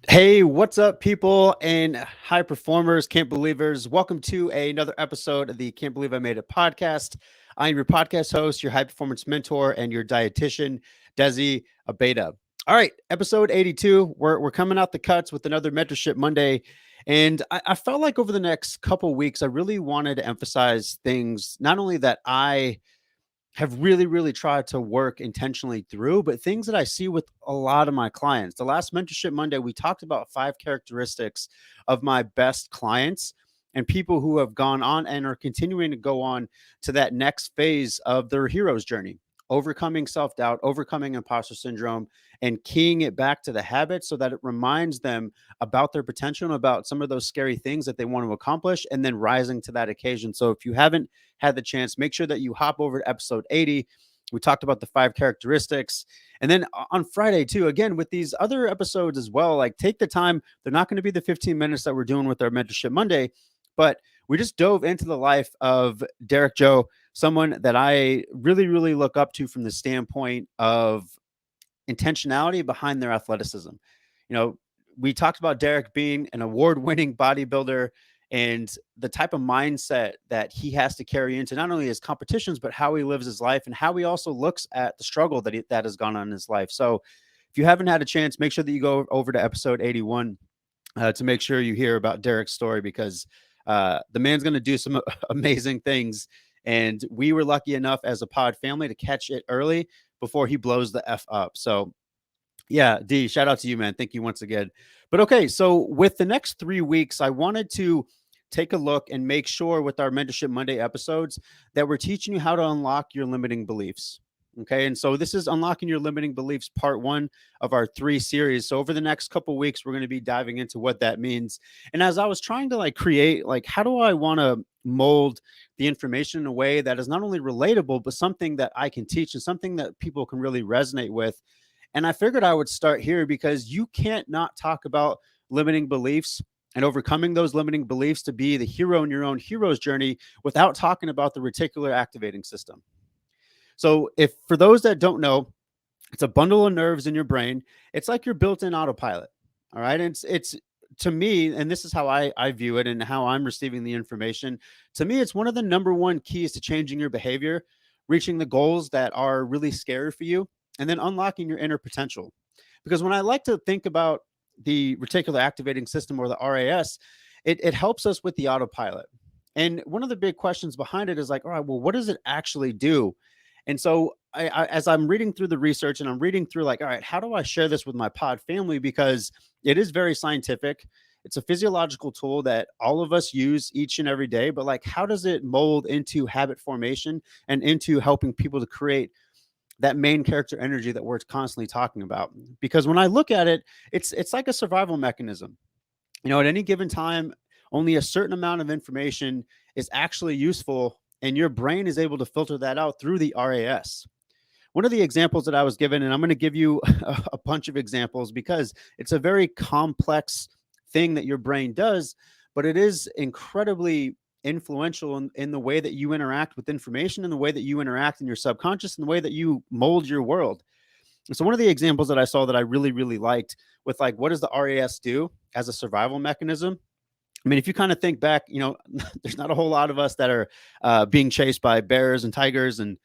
Hey, what's up, people and high performers, can't believers? Welcome to another episode of the Can't Believe I Made It podcast. I'm your podcast host, your high performance mentor, and your dietitian, Desi Abeda. All right, episode 82. We're coming out the cuts with another Mentorship Monday. And I felt like over the next couple weeks, I really wanted to emphasize things, not only that I have really tried to work intentionally through, but things that I see with a lot of my clients. The last Mentorship Monday, we talked about 5 characteristics of my best clients and people who have gone on and are continuing to go on to that next phase of their hero's journey, overcoming self doubt, overcoming imposter syndrome, and keying it back to the habit so that it reminds them about their potential and about some of those scary things that they want to accomplish, and then rising to that occasion. So if you haven't had the chance, make sure that you hop over to episode 80. We talked about the 5 characteristics. And then on Friday, too, again, with these other episodes as well, like take the time. They're not going to be the 15 minutes that we're doing with our Mentorship Monday, but we just dove into the life of Derek Joe, someone that I really look up to from the standpoint of intentionality behind their athleticism. You know, we talked about Derek being an award-winning bodybuilder and the type of mindset that he has to carry into not only his competitions but how he lives his life and how he also looks at the struggle that has gone on in his life. So, if you haven't had a chance, make sure that you go over to episode 81 to make sure you hear about Derek's story because the man's going to do some amazing things. And we were lucky enough as a pod family to catch it early before he blows the F up. So, yeah, D, shout out to you, man. Thank you once again. But okay, so with the next 3 weeks, I wanted to take a look and make sure with our Mentorship Monday episodes that we're teaching you how to unlock your limiting beliefs. Okay, and so this is Unlocking Your Limiting Beliefs, part one of our 3 series. So over the next couple of weeks, we're going to be diving into what that means. And as I was trying to create, how do I want to mold the information in a way that is not only relatable, but something that I can teach and something that people can really resonate with. And I figured I would start here because you can't not talk about limiting beliefs and overcoming those limiting beliefs to be the hero in your own hero's journey without talking about the reticular activating system. So, if for those that don't know, it's a bundle of nerves in your brain. It's like your built-in autopilot. All right. And it's to me, and this is how I view it and how I'm receiving the information. To me, it's one of the number one keys to changing your behavior, reaching the goals that are really scary for you, and then unlocking your inner potential. Because when I like to think about the reticular activating system or the RAS, it helps us with the autopilot. And one of the big questions behind it is all right, well, what does it actually do? And so, as I'm reading through the research and I'm reading through, all right, how do I share this with my pod family? Because it is very scientific. It's a physiological tool that all of us use each and every day. But, how does it mold into habit formation and into helping people to create that main character energy that we're constantly talking about? Because when I look at it, it's like a survival mechanism. At any given time, only a certain amount of information is actually useful, and your brain is able to filter that out through the RAS. One of the examples that I was given, and I'm going to give you a bunch of examples because it's a very complex thing that your brain does, but it is incredibly influential in the way that you interact with information, in the way that you interact in your subconscious, and the way that you mold your world. So one of the examples that I saw that I really liked with what does the RAS do as a survival mechanism? I mean, if you kind of think back, there's not a whole lot of us that are being chased by bears and tigers. And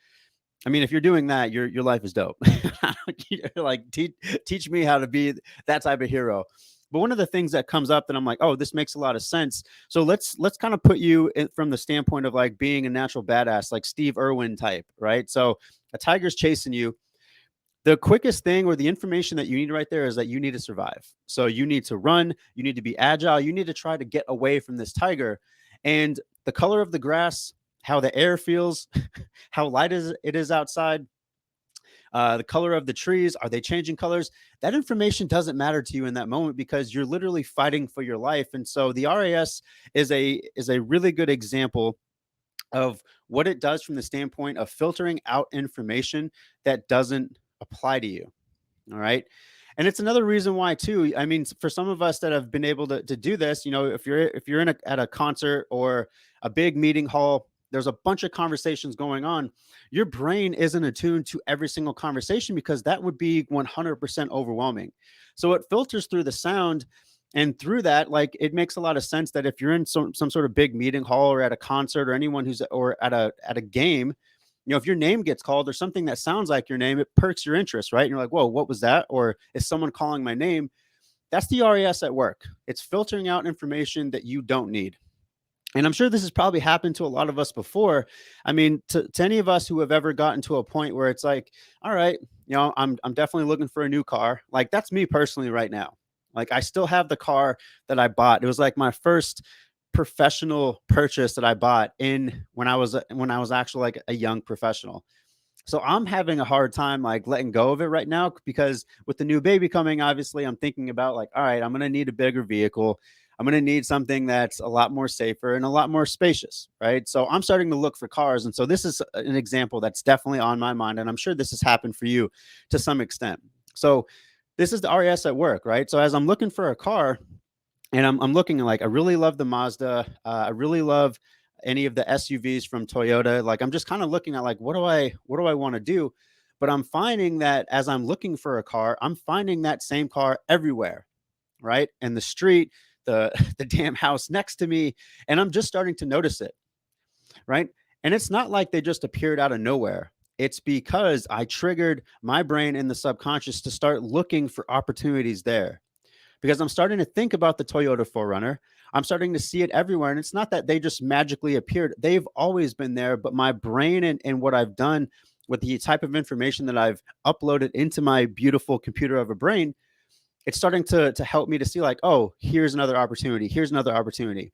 I mean, if you're doing that, your life is dope. Teach me how to be that type of hero. But one of the things that comes up that I'm like, oh, this makes a lot of sense. So let's kind of put you from the standpoint of being a natural badass, like Steve Irwin type, right? So a tiger's chasing you. The quickest thing or the information that you need right there is that you need to survive. So you need to run, you need to be agile, you need to try to get away from this tiger. And the color of the grass, how the air feels, how light it is outside, the color of the trees, are they changing colors? That information doesn't matter to you in that moment because you're literally fighting for your life. And so the RAS is a really good example of what it does from the standpoint of filtering out information that doesn't apply to you. All right. And it's another reason why too. I mean, for some of us that have been able to do this, if you're at a concert or a big meeting hall, there's a bunch of conversations going on. Your brain isn't attuned to every single conversation because that would be 100% overwhelming. So it filters through the sound. And through that, like, it makes a lot of sense that if you're in some sort of big meeting hall or at a concert or anyone who's or at a game, if your name gets called or something that sounds like your name, it perks your interest, right? And you're like, whoa, what was that? Or is someone calling my name? That's the RES at work. It's filtering out information that you don't need. And I'm sure this has probably happened to a lot of us before. I mean, to any of us who have ever gotten to a point where it's like, all right, I'm definitely looking for a new car. Like, that's me personally right now. Like, I still have the car that I bought. It was like my first professional purchase that I bought in when I was actually like a young professional. So I'm having a hard time like letting go of it right now because with the new baby coming, obviously I'm thinking about like, all right, I'm going to need a bigger vehicle. I'm going to need something that's a lot more safer and a lot more spacious, right? So I'm starting to look for cars. And so this is an example that's definitely on my mind. And I'm sure this has happened for you to some extent. So this is the RES at work, right? So as I'm looking for a car, and I'm looking like, I really love the Mazda. I really love any of the SUVs from Toyota. Like, I'm just kind of looking at like, what do I want to do? But I'm finding that as I'm looking for a car, I'm finding that same car everywhere, right? And the street, the the damn house next to me, and I'm just starting to notice it, right? And it's not like they just appeared out of nowhere. It's because I triggered my brain in the subconscious to start looking for opportunities there, because I'm starting to think about the Toyota 4Runner. I'm starting to see it everywhere. And it's not that they just magically appeared. They've always been there, but my brain and what I've done with the type of information that I've uploaded into my beautiful computer of a brain, it's starting to help me to see like, oh, here's another opportunity. Here's another opportunity.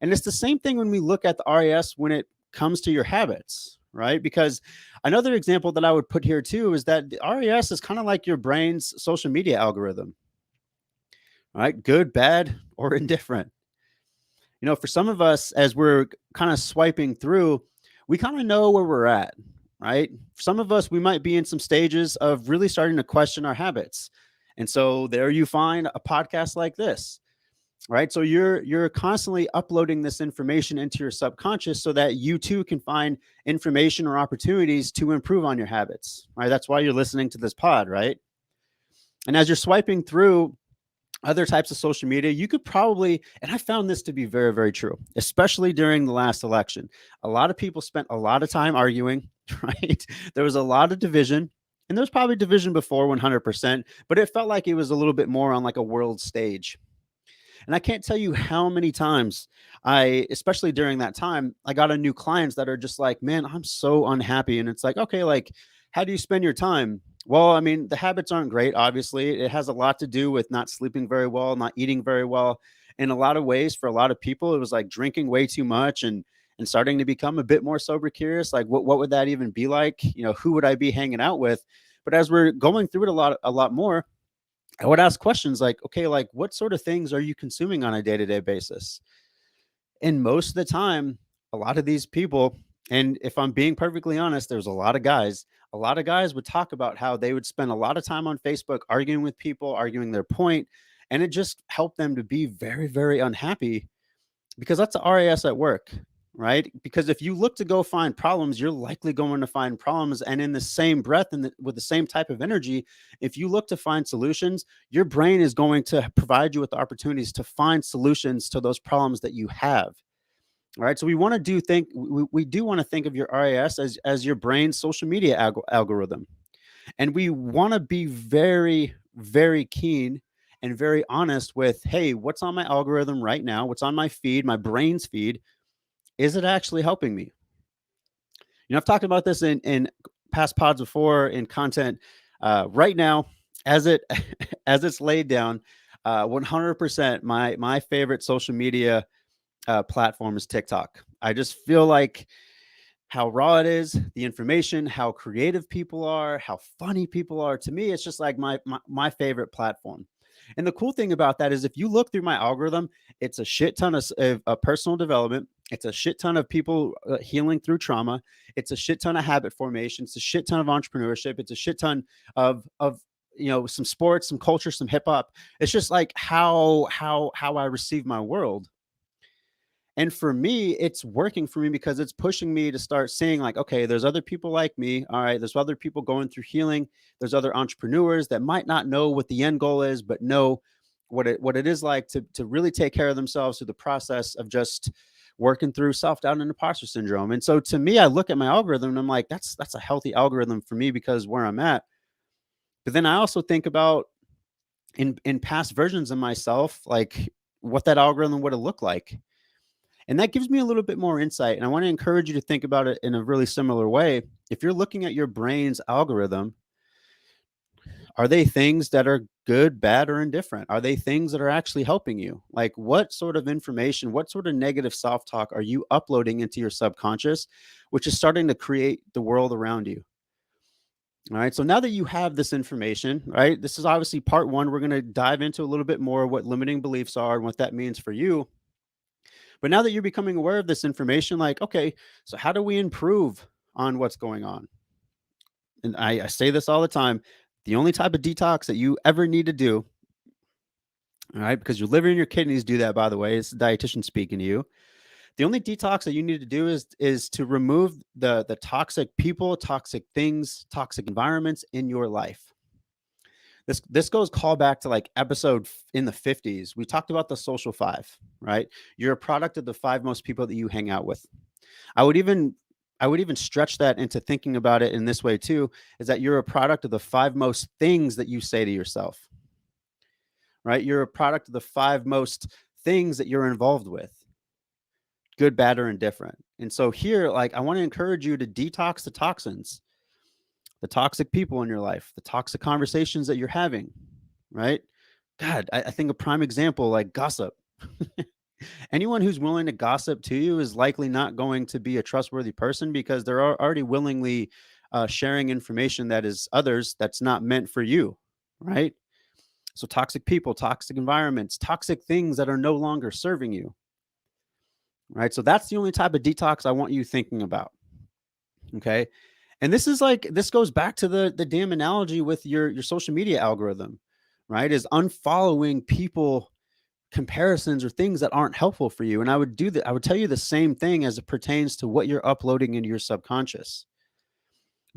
And it's the same thing when we look at the RAS when it comes to your habits, right? Because another example that I would put here too is that the RAS is kind of like your brain's social media algorithm, right? Good, bad, or indifferent. For some of us, as we're kind of swiping through, we kind of know where we're at, right? For some of us, we might be in some stages of really starting to question our habits. And so there you find a podcast like this, right? So you're constantly uploading this information into your subconscious so that you too can find information or opportunities to improve on your habits, right? That's why you're listening to this pod, right? And as you're swiping through other types of social media, you could probably, and I found this to be very, very true, especially during the last election. A lot of people spent a lot of time arguing, right? There was a lot of division, and there's probably division before 100%, but it felt like it was a little bit more on like a world stage. And I can't tell you how many times especially during that time, I got a new clients that are just like, man, I'm so unhappy. And it's like, okay, like, how do you spend your time? Well, I mean, the habits aren't great. Obviously, it has a lot to do with not sleeping very well, not eating very well. In a lot of ways, for a lot of people, it was like drinking way too much and starting to become a bit more sober curious. Like, what would that even be like? Who would I be hanging out with? But as we're going through it a lot more, I would ask questions like, okay, like, what sort of things are you consuming on a day-to-day basis? And most of the time, a lot of these people, and if I'm being perfectly honest, there's a lot of guys would talk about how they would spend a lot of time on Facebook arguing with people, arguing their point, and it just helped them to be very, very unhappy, because that's the RAS at work, right? Because if you look to go find problems, you're likely going to find problems. And in the same breath and with the same type of energy, if you look to find solutions, your brain is going to provide you with the opportunities to find solutions to those problems that you have. All right. So we want to we do want to think of your RAS as your brain's social media algorithm. And we want to be very, very keen and very honest with, hey, what's on my algorithm right now? What's on my feed, my brain's feed? Is it actually helping me? I've talked about this in past pods before in content. Right now, as it as it's laid down, 100% my favorite social media platform is TikTok. I just feel like how raw it is, the information, how creative people are, how funny people are. To me, it's just like my favorite platform. And the cool thing about that is if you look through my algorithm, it's a shit ton of personal development. It's a shit ton of people healing through trauma. It's a shit ton of habit formation. It's a shit ton of entrepreneurship. It's a shit ton of some sports, some culture, some hip hop. It's just like how I receive my world. And for me, it's working for me because it's pushing me to start seeing like, okay, there's other people like me. All right, there's other people going through healing. There's other entrepreneurs that might not know what the end goal is, but know what it is like to really take care of themselves through the process of just working through self-doubt and imposter syndrome. And so to me, I look at my algorithm and I'm like, that's a healthy algorithm for me because where I'm at. But then I also think about in past versions of myself, like what that algorithm would have looked like. And that gives me a little bit more insight. And I want to encourage you to think about it in a really similar way. If you're looking at your brain's algorithm, are they things that are good, bad, or indifferent? Are they things that are actually helping you? Like, what sort of information, what sort of negative self talk are you uploading into your subconscious, which is starting to create the world around you? All right. So now that you have this information, right, this is obviously part one. We're going to dive into a little bit more what limiting beliefs are and what that means for you. But now that you're becoming aware of this information, like, okay, so how do we improve on what's going on? And I say this all the time. The only type of detox that you ever need to do, all right, because your liver and your kidneys do that, by the way, it's the dietitian speaking to you. The only detox that you need to do is to remove the toxic people, toxic things, toxic environments in your life. This goes call back to like episode in the 50s. We talked about the social five, right? You're a product of the five most people that you hang out with. I would even I would even stretch that into thinking about it in this way too, is that you're a product of the five most things that you say to yourself, right? You're a product of the five most things that you're involved with, good, bad, or indifferent. And so here, like, I want to encourage you to detox the toxins, the toxic people in your life, the toxic conversations that you're having, right? God, I think a prime example, like gossip. Anyone who's willing to gossip to you is likely not going to be a trustworthy person because they're already willingly sharing information that is others that's not meant for you, right? So toxic people, toxic environments, toxic things that are no longer serving you, right? So that's the only type of detox I want you thinking about. Okay. And this is like this goes back to the damn analogy with your social media algorithm, right? Is unfollowing people comparisons or things that aren't helpful for you. And I would do that. I would tell you the same thing as it pertains to what you're uploading into your subconscious.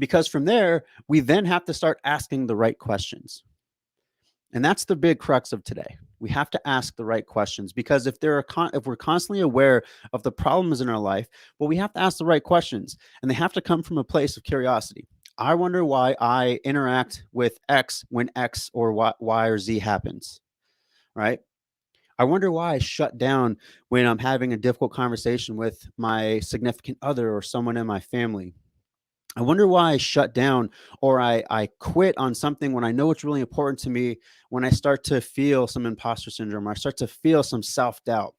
Because from there, we then have to start asking the right questions. And that's the big crux of today. We have to ask the right questions because if we're constantly aware of the problems in our life, well, we have to ask the right questions, and they have to come from a place of curiosity. I wonder why I interact with X when X or Y or Z happens, right? I wonder why I shut down when I'm having a difficult conversation with my significant other or someone in my family. I wonder why I shut down or I quit on something when I know it's really important to me, when I start to feel some imposter syndrome, or I start to feel some self doubt.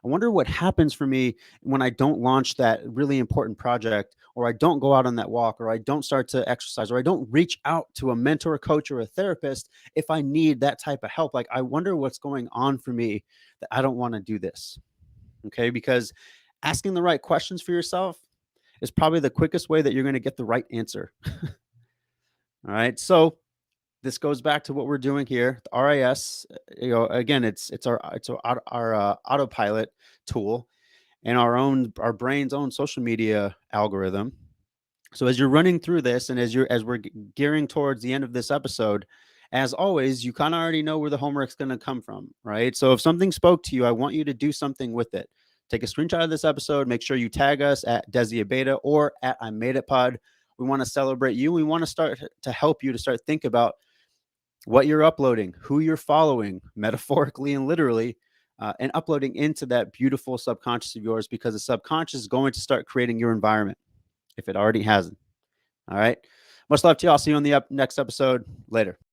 I wonder what happens for me when I don't launch that really important project, or I don't go out on that walk, or I don't start to exercise, or I don't reach out to a mentor, coach, or a therapist if I need that type of help. Like, I wonder what's going on for me that I don't want to do this. Okay. Because asking the right questions for yourself is probably the quickest way that you're going to get the right answer. All right. So, this goes back to what we're doing here. The RIS, again, it's our autopilot tool and our brain's own social media algorithm. So as you're running through this, and as we're gearing towards the end of this episode, as always, you kind of already know where the homework's going to come from, right? So if something spoke to you, I want you to do something with it. Take a screenshot of this episode. Make sure you tag us at Desi Beta or at I Made It Pod. We want to celebrate you. We want to start to help you to start think about what you're uploading, who you're following, metaphorically and literally, and uploading into that beautiful subconscious of yours, because the subconscious is going to start creating your environment if it already hasn't. All right. Much love to you. I'll see you on the next episode. Later.